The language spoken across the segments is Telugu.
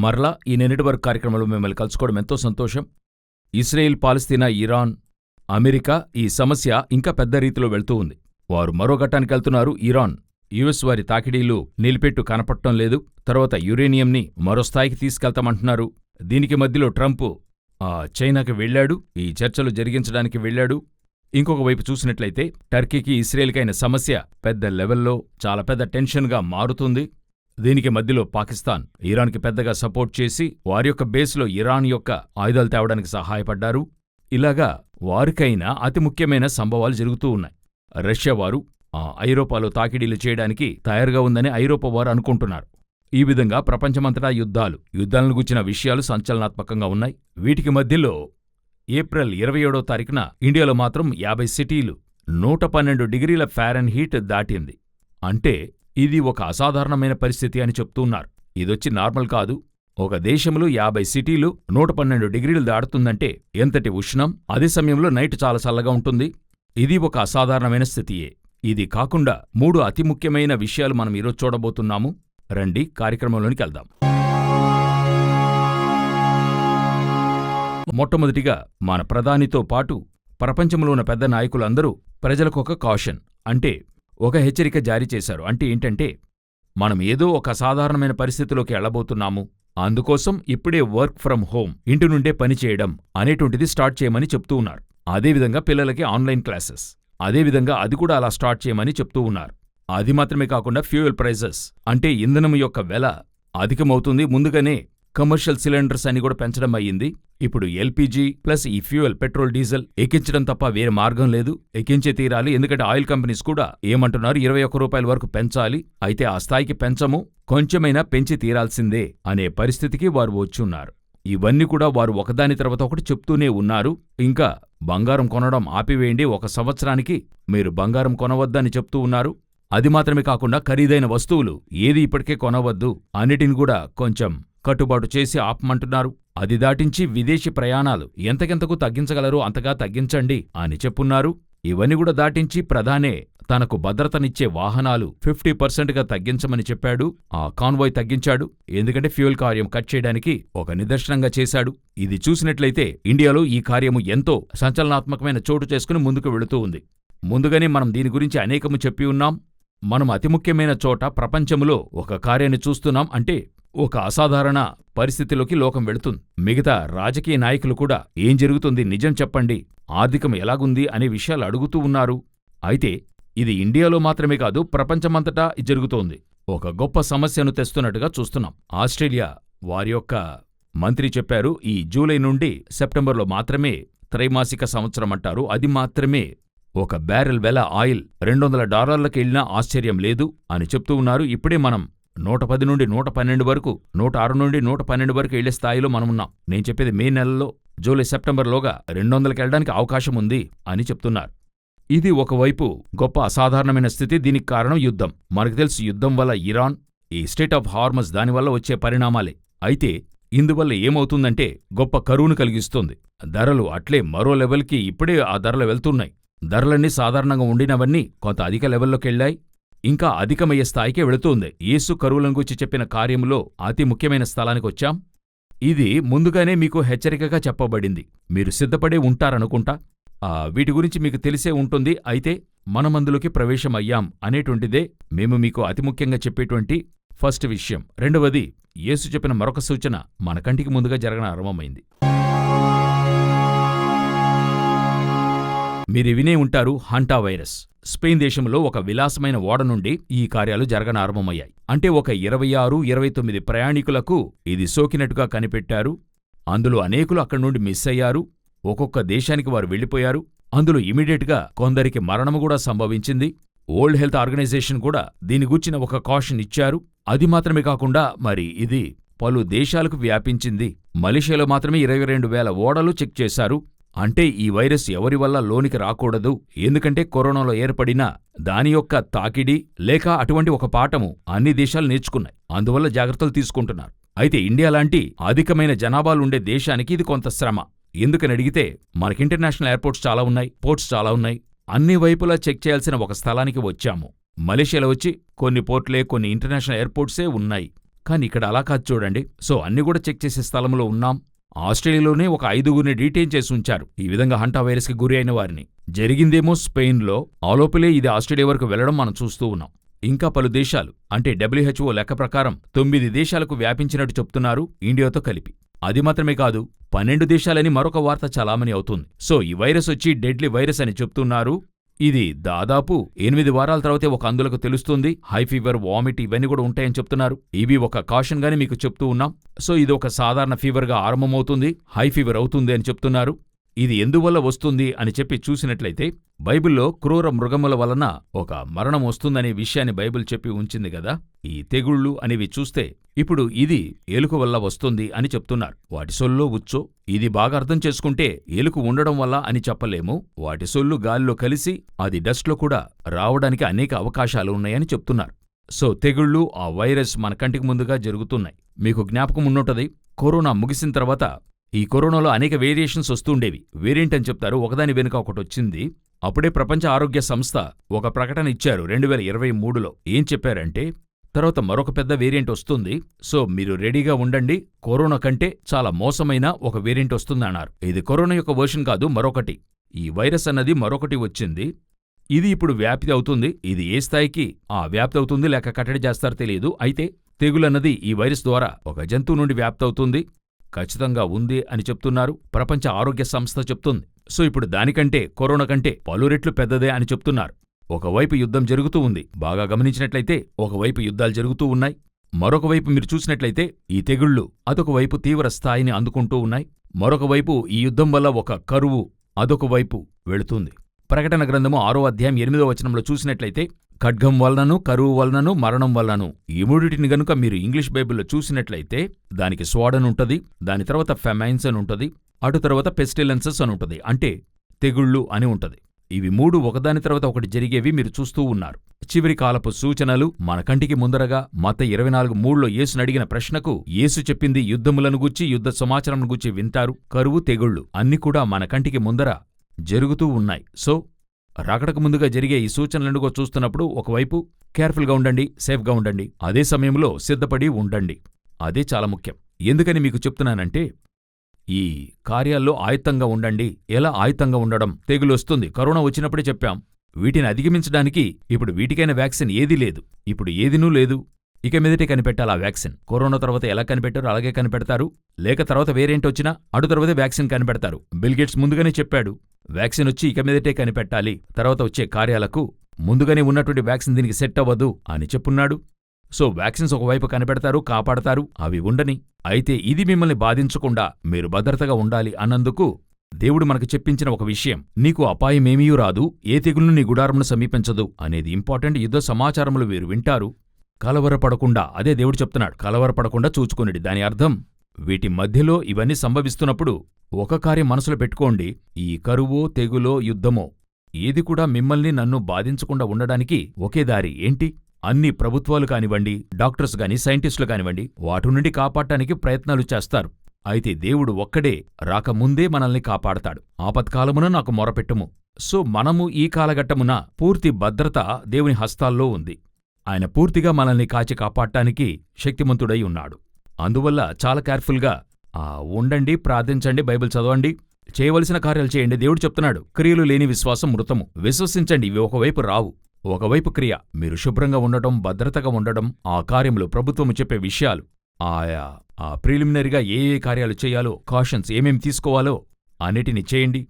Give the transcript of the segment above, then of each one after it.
మరలా ఈ నిన్నటి వరకు కార్యక్రమంలో మిమ్మల్ని కలుసుకోవడం ఎంతో సంతోషం. ఇస్రాయేల్, పాలస్తీనా, ఇరాన్, అమెరికా ఈ సమస్య ఇంకా పెద్ద రీతిలో వెళ్తూ ఉంది. వారు మరో ఘట్టానికి వెళ్తున్నారు. ఇరాన్ యుఎస్ వారి తాకిడీలు నిలిపెట్టు కనపడటం లేదు. తర్వాత యురేనియంని మరో స్థాయికి తీసుకెళ్తామంటున్నారు. దీనికి మధ్యలో ట్రంప్ చైనాకి వెళ్లాడు, ఈ చర్చలు జరిగించడానికి వెళ్లాడు. ఇంకొక వైపు చూసినట్లయితే టర్కీకి, ఇస్రాయేల్కైన సమస్య పెద్ద లెవెల్లో చాలా పెద్ద టెన్షన్గా మారుతుంది. దీనికి మధ్యలో పాకిస్తాన్ ఇరాన్కి పెద్దగా సపోర్ట్ చేసి వారి యొక్క బేస్లో ఇరాన్ యొక్క ఆయుధాలు తేవడానికి సహాయపడ్డారు. ఇలాగా వారికైనా అతి ముఖ్యమైన సంభవాలు జరుగుతూ ఉన్నాయి. రష్యా వారు ఐరోపాలో తాకిడీలు చేయడానికి తయారుగా ఉందని ఐరోపా వారు అనుకుంటున్నారు. ఈ విధంగా ప్రపంచమంతటా యుద్ధాలను గురించిన విషయాలు సంచలనాత్మకంగా ఉన్నాయి. వీటికి మధ్యలో ఏప్రిల్ 27వ తారీఖున ఇండియాలో మాత్రం 50 సిటీలు 112 డిగ్రీల ఫారెన్హీట్ దాటింది. అంటే ఇది ఒక అసాధారణమైన పరిస్థితి అని చెప్తున్నారు. ఇదొచ్చి నార్మల్ కాదు. ఒక దేశంలో 50 సిటీలు 112 డిగ్రీలు దాటుతుందంటే ఎంతటి ఉష్ణం! అదే సమయంలో నైట్ చాలా చల్లగా ఉంటుంది. ఇది ఒక అసాధారణమైన స్థితియే. ఇది కాకుండా 3 అతి ముఖ్యమైన విషయాలు మనం ఈరోజు చూడబోతున్నాము. రండి కార్యక్రమంలోనికి వెళ్దాం. మొట్టమొదటిగా మన ప్రధానితో పాటు ప్రపంచంలో ఉన్న పెద్ద నాయకులందరూ ప్రజలకొక కాషన్ అంటే ఒక హెచ్చరిక జారీ చేశారు. అంటే ఏంటంటే మనం ఏదో ఒక అసాధారణమైన పరిస్థితిలోకి వెళ్లబోతున్నాము, అందుకోసం ఇప్పుడే వర్క్ ఫ్రం హోం, ఇంటి నుండే పనిచేయడం అనేటువంటిది స్టార్ట్ చేయమని చెప్తూ ఉన్నారు. అదేవిధంగా పిల్లలకి ఆన్లైన్ క్లాసెస్, అదేవిధంగా అది కూడా అలా స్టార్ట్ చేయమని చెప్తూ ఉన్నారు. అది మాత్రమే కాకుండా ఫ్యూయల్ ప్రైజెస్ అంటే ఇంధనం యొక్క వెల అధికమవుతుంది. ముందుగానే కమర్షియల్ సిలిండర్స్ అని కూడా పెంచడం అయ్యింది. ఇప్పుడు ఎల్పీజీ ప్లస్ ఈ ఫ్యూయల్ పెట్రోల్, డీజిల్ ఎక్కించడం తప్ప వేరే మార్గం లేదు, ఎక్కించే తీరాలి. ఎందుకంటే ఆయిల్ కంపెనీస్ కూడా ఏమంటున్నారు, 21 రూపాయల వరకు పెంచాలి. అయితే ఆ స్థాయికి పెంచము, కొంచెమైనా పెంచి తీరాల్సిందే అనే పరిస్థితికి వారు వచ్చున్నారు. ఇవన్నీ కూడా వారు ఒకదాని తర్వాత ఒకటి చెప్తూనే ఉన్నారు. ఇంకా బంగారం కొనడం ఆపివేయండి, 1 సంవత్సరానికి మీరు బంగారం కొనవద్దని చెప్తూ ఉన్నారు. అది మాత్రమే కాకుండా ఖరీదైన వస్తువులు ఏది ఇప్పటికే కొనవద్దు, అన్నిటిని కూడా కొంచెం కట్టుబాటు చేసి ఆపమంటున్నారు. అది దాటించి విదేశీ ప్రయాణాలు ఎంతకెంతకు తగ్గించగలరో అంతగా తగ్గించండి అని చెప్పున్నారు. ఇవన్నీ కూడా దాటించి ప్రధానే తనకు భద్రతనిచ్చే వాహనాలు 50%గా తగ్గించమని చెప్పాడు. ఆ కాన్వాయ్ తగ్గించాడు. ఎందుకంటే ఫ్యూయల్ కార్యం కట్ చేయడానికి ఒక నిదర్శనంగా చేశాడు. ఇది చూసినట్లయితే ఇండియాలో ఈ కార్యము ఎంతో సంచలనాత్మకమైన చోటు చేసుకుని ముందుకు వెళుతూ ఉంది. ముందుగానే మనం దీని గురించి అనేకము చెప్పి ఉన్నాం. మనం అతి ముఖ్యమైన చోట ప్రపంచంలో ఒక కార్యాన్ని చూస్తున్నాం. అంటే ఒక అసాధారణ పరిస్థితిలోకి లోకం వెళుతుంది. మిగతా రాజకీయ నాయకులు కూడా ఏం జరుగుతుంది, నిజం చెప్పండి, ఆర్థికం ఎలాగుంది అనే విషయాలు అడుగుతూ ఉన్నారు. అయితే ఇది ఇండియాలో మాత్రమే కాదు, ప్రపంచమంతటా జరుగుతోంది. ఒక గొప్ప సమస్యను తెస్తున్నట్టుగా చూస్తున్నాం. ఆస్ట్రేలియా వారి యొక్క మంత్రి చెప్పారు, ఈ జూలై నుండి సెప్టెంబర్లో మాత్రమే త్రైమాసిక సంవత్సరం అంటారు. అది మాత్రమే ఒక బ్యారెల్ వెల ఆయిల్ $200 వెళ్ళినా ఆశ్చర్యం లేదు అని చెప్తూ ఉన్నారు. ఇప్పుడే మనం 110 నుండి 112 వరకు, 106 నుండి 112 వరకు వెళ్లే స్థాయిలో మనమున్నాం. నేను చెప్పేది మే నెలలో, జూలై సెప్టెంబర్లోగా 200కి వెళ్ళడానికి అవకాశం ఉంది అని చెప్తున్నారు. ఇది ఒకవైపు గొప్ప అసాధారణమైన స్థితి. దీనికి కారణం యుద్ధం. మనకు తెలుసు, యుద్ధం వల్ల ఇరాన్, ఈ స్టేట్ ఆఫ్ హార్మస్ దానివల్ల వచ్చే పరిణామాలే. అయితే ఇందువల్ల ఏమవుతుందంటే గొప్ప కరువును కలిగిస్తుంది. ధరలు అట్లే మరో లెవెల్కి ఇప్పుడే ఆ ధరలు వెళ్తున్నాయి. ధరలన్నీ సాధారణంగా ఉండినవన్నీ కొంత అధిక లెవెల్లోకెళ్లాయి. ఇంకా అధికమయ్యే స్థాయికే వెళుతోంది. యేసు కరువులను గురించి చెప్పిన కార్యంలో అతి ముఖ్యమైన స్థలానికి వచ్చాం. ఇది ముందుగానే మీకు హెచ్చరికగా చెప్పబడింది. మీరు సిద్ధపడే ఉంటారనుకుంటా. వీటి గురించి మీకు తెలిసే ఉంటుంది. అయితే మనమందులోకి ప్రవేశమయ్యాం అనేటువంటిదే మేము మీకు అతి ముఖ్యంగా చెప్పేటువంటి ఫస్ట్ విషయం. రెండవది, యేసు చెప్పిన మరొక సూచన మన కంటికి ముందుగా జరగన ఆరంభమైంది. మీరు వినే ఉంటారు, హంటా వైరస్. స్పెయిన్ దేశంలో ఒక విలాసమైన ఓడ నుండి ఈ కార్యాలు జరగనారంభమయ్యాయి. అంటే ఒక 26-29 ప్రయాణికులకు ఇది సోకినట్టుగా కనిపెట్టారు. అందులో అనేకులు అక్కడి నుండి మిస్ అయ్యారు. ఒక్కొక్క దేశానికి వారు వెళ్లిపోయారు. అందులో ఇమీడియట్గా కొందరికి మరణము కూడా సంభవించింది. వరల్డ్ హెల్త్ ఆర్గనైజేషన్ కూడా దీని గూర్చిన ఒక కాషన్ ఇచ్చారు. అది మాత్రమే కాకుండా మరి ఇది పలు దేశాలకు వ్యాపించింది. మలేషియాలో మాత్రమే 22,000 ఓడలు చెక్ చేశారు. అంటే ఈ వైరస్ ఎవరి వల్ల లోనికి రాకూడదు, ఎందుకంటే కరోనాలో ఏర్పడిన దాని యొక్క తాకిడి లేక అటువంటి ఒక పాఠము అన్ని దేశాలు నేర్చుకున్నాయి. అందువల్ల జాగ్రత్తలు తీసుకుంటున్నారు. అయితే ఇండియా లాంటి అధికమైన జనాభాలుండే దేశానికి ఇది కొంత శ్రమ. ఎందుకని అడిగితే మనకి ఇంటర్నేషనల్ ఎయిర్పోర్ట్స్ చాలా ఉన్నాయి, పోర్ట్స్ చాలా ఉన్నాయి. అన్ని వైపులా చెక్ చేయాల్సిన ఒక స్థలానికి వచ్చాము. మలేషియాలో వచ్చి కొన్ని పోర్ట్లే, కొన్ని ఇంటర్నేషనల్ ఎయిర్పోర్ట్సే ఉన్నాయి. కానీ ఇక్కడ అలా కాదు చూడండి. సో అన్ని కూడా చెక్ చేసే స్థలంలో ఉన్నాం. ఆస్ట్రేలియాలోనే ఒక 5గురిని డీటైన్ చేసి ఉంచారు, ఈ విధంగా హంటా వైరస్కి గురి అయిన వారిని. జరిగిందేమో స్పెయిన్లో, ఆలోపలే ఇది ఆస్ట్రేలియా వరకు వెళ్లడం మనం చూస్తూ ఉన్నాం. ఇంకా పలు దేశాలు, అంటే WHO లెక్క ప్రకారం 9 దేశాలకు వ్యాపించినట్టు చెప్తున్నారు, ఇండియాతో కలిపి. అది మాత్రమే కాదు, 12 దేశాలని మరొక వార్త చలామణి అవుతుంది. సో ఈ వైరస్ వచ్చి డెడ్లీ వైరస్ అని చెప్తున్నారు. ఇది దాదాపు 8 వారాల తర్వాతే ఒక అందులకు తెలుస్తుంది. హై ఫీవర్, వామిట్ ఇవన్నీ కూడా ఉంటాయని చెప్తున్నారు. ఇవి ఒక కాషన్ గానే మీకు చెప్తూ ఉన్నాం. సో ఇది ఒక సాధారణ ఫీవర్గా ఆరంభమవుతుంది, హై ఫీవర్ అవుతుంది అని చెప్తున్నారు. ఇది ఎందువల్ల వస్తుంది అని చెప్పి చూసినట్లయితే, బైబిల్లో క్రూర మృగముల వలన ఒక మరణం వస్తుందనే విషయాన్ని బైబిల్ చెప్పి ఉంచింది గదా. ఈ తెగుళ్ళు అనేవి చూస్తే ఇప్పుడు ఇది ఎలుక వల్ల వస్తుంది అని చెప్తున్నారు. వాటి సొల్లో ఉచ్చో, ఇది బాగా అర్థం చేసుకుంటే ఎలుక ఉండడం వల్ల అని చెప్పలేము. వాటి సొల్లు గాలిలో కలిసి అది డస్ట్లో కూడా రావడానికి అనేక అవకాశాలు ఉన్నాయని చెప్తున్నారు. సో తెగుళ్ళు, ఆ వైరస్ మన కంటికి ముందుగా జరుగుతున్నాయి. మీకు జ్ఞాపకం ఉన్నట్టది, కరోనా ముగిసిన తర్వాత ఈ కరోనాలో అనేక వేరియేషన్స్ వస్తుండేవి. వేరియంట్ అని చెప్తారు, ఒకదాని వెనుక ఒకటొచ్చింది. అప్పుడే ప్రపంచ ఆరోగ్య సంస్థ ఒక ప్రకటన ఇచ్చారు 2023లో. ఏం చెప్పారంటే, తర్వాత మరొక పెద్ద వేరియంట్ వస్తుంది, సో మీరు రెడీగా ఉండండి, కరోనా కంటే చాలా మోసమైన ఒక వేరియంట్ వస్తుందన్నారు. ఇది కరోనా యొక్క వర్షన్ కాదు, మరొకటి. ఈ వైరస్ అన్నది మరొకటి వచ్చింది. ఇది ఇప్పుడు వ్యాప్తి అవుతుంది. ఇది ఏ స్థాయికి వ్యాప్తి అవుతుంది లేక కట్టడి చేస్తారో తెలియదు. అయితే తెగులన్నది ఈ వైరస్ ద్వారా ఒక జంతువు నుండి వ్యాప్తి అవుతుంది, ఖచ్చితంగా ఉంది అని చెప్తున్నారు, ప్రపంచ ఆరోగ్య సంస్థ చెప్తుంది. సో ఇప్పుడు దానికంటే, కరోనా కంటే పలు రెట్లు పెద్దదే అని చెప్తున్నారు. ఒకవైపు యుద్ధం జరుగుతూ ఉంది, బాగా గమనించినట్లయితే ఒకవైపు యుద్ధాలు జరుగుతూ ఉన్నాయి. మరొకవైపు మీరు చూసినట్లయితే ఈ తెగుళ్ళు అదొకవైపు తీవ్ర స్థాయిని అందుకుంటూ ఉన్నాయి. మరొకవైపు ఈ యుద్ధం వల్ల ఒక కరువు అదొకవైపు వెళుతుంది. ప్రకటన గ్రంథము 6వ అధ్యాయం 8వ వచనంలో చూసినట్లయితే, ఖడ్గం వలనను, కరువు వలనను, మరణం వలనను, ఈ మూడిటిని గనుక మీరు ఇంగ్లీష్ బైబిల్లో చూసినట్లయితే దానికి స్వాడన్ ఉంటది, దాని తర్వాత ఫెమైన్స్ అని ఉంటది, అటు తర్వాత పెస్టిలెన్సెస్ అని ఉంటది, అంటే తెగుళ్ళు అని ఉంటది. ఇవి మూడు ఒకదాని తర్వాత ఒకటి జరిగేవి మీరు చూస్తూ ఉన్నారు. చివరి కాలపు సూచనలు మన కంటికి ముందరగా. మత్తయి 24:3లో యేసును అడిగిన ప్రశ్నకు యేసు చెప్పింది యుద్ధములను గూర్చి, యుద్ధ సమాచారం గూర్చి వింటారు. కరువు, తెగుళ్ళు అన్ని కూడా మన కంటికి ముందర జరుగుతూ ఉన్నాయి. సో రాకడకు ముందుగా జరిగే ఈ సూచనలను చూస్తున్నప్పుడు ఒకవైపు కేర్ఫుల్గా ఉండండి, సేఫ్గా ఉండండి, అదే సమయంలో సిద్ధపడి ఉండండి. అదే చాలా ముఖ్యం. ఎందుకని మీకు చెప్తున్నానంటే, ఈ కార్యాల్లో ఆయుత్తంగా ఉండండి. ఎలా ఆయుత్తంగా ఉండడం? తెగులొస్తుంది, కరోనా వచ్చినప్పుడే చెప్పాం. వీటిని అధిగమించడానికి ఇప్పుడు వీటికైన వ్యాక్సిన్ ఏదీ లేదు, ఇప్పుడు ఏదినూ లేదు. ఇక మీదటే కనిపెట్టాలి ఆ వ్యాక్సిన్. కరోనా తర్వాత ఎలా కనిపెట్టారో అలాగే కనిపెడతారు, లేక తర్వాత వేరియంట్ వచ్చినా అటు తర్వాతే వ్యాక్సిన్ కనిపెడతారు. బిల్ గేట్స్ ముందుగానే చెప్పాడు, వ్యాక్సిన్ వచ్చి ఇక మీదటే కనిపెట్టాలి, తర్వాత వచ్చే కార్యాలకు ముందుగానే ఉన్నటువంటి వ్యాక్సిన్ దీనికి సెట్ అవ్వదు అని చెప్పున్నాడు. సో వ్యాక్సిన్స్ ఒకవైపు కనిపెడతారు, కాపాడతారు, అవి ఉండని. అయితే ఇది మిమ్మల్ని బాధించకుండా మీరు భద్రతగా ఉండాలి అన్నందుకు దేవుడు మనకు చెప్పించిన ఒక విషయం, నీకు అపాయమేమీయూ రాదు, ఏ తెగులును నీ గుడారమును సమీపించదు అనేది ఇంపార్టెంట్. యుద్ధ సమాచారములు వీరు వింటారు, కలవరపడకుండా. అదే దేవుడు చెప్తున్నాడు, కలవరపడకుండా చూచుకొనిడి. దాని అర్థం, వీటి మధ్యలో ఇవన్నీ సంభవిస్తున్నప్పుడు ఒక కార్యం మనసులో పెట్టుకోండి, ఈ కరువో, తెగులో, యుద్ధమో ఏది కూడా మిమ్మల్ని, నన్ను బాధించకుండా ఉండడానికి ఒకే దారి ఏంటి? అన్ని ప్రభుత్వాలు కానివ్వండి, డాక్టర్స్ గాని, సైంటిస్టులు కానివ్వండి, వాటి నుండి కాపాడటానికి ప్రయత్నాలు చేస్తారు. అయితే దేవుడు ఒక్కడే రాకముందే మనల్ని కాపాడతాడు. ఆపత్కాలమున నాకు మొరపెట్టుము. సో మనము ఈ కాలఘట్టమున పూర్తి భద్రత దేవుని హస్తాల్లో ఉంది. ఆయన పూర్తిగా మనల్ని కాచి కాపాడటానికి శక్తిమంతుడై ఉన్నాడు. అందువల్ల చాలా కేర్ఫుల్గా ఉండండి, ప్రార్థించండి, బైబిల్ చదవండి, చేయవలసిన కార్యాలు చేయండి. దేవుడు చెప్తున్నాడు, క్రియలు లేని విశ్వాసం మృతము. విశ్వసించండి, ఇవి ఒకవైపు రావు, ఒకవైపు క్రియ. మీరు శుభ్రంగా ఉండటం, భద్రతగా ఉండడం, ఆ కార్యములు ప్రభుత్వము చెప్పే విషయాలు, ఆయా ప్రిలిమినరీగా ఏ ఏ కార్యాలు చేయాలో, కాషన్స్ ఏమేమి తీసుకోవాలో అన్నిటినీ చేయండి.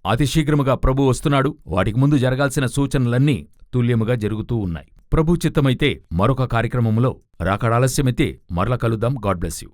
అతి శీఘ్రముగా ప్రభు వస్తున్నాడు. వాటికి ముందు జరగాల్సిన సూచనలన్నీ తుల్యముగా జరుగుతూ ఉన్నాయి. ప్రభు చిత్తమైతే మరొక కార్యక్రమంలో రాకడాలస్యమైతే మరల కలుద్దాం. God bless you.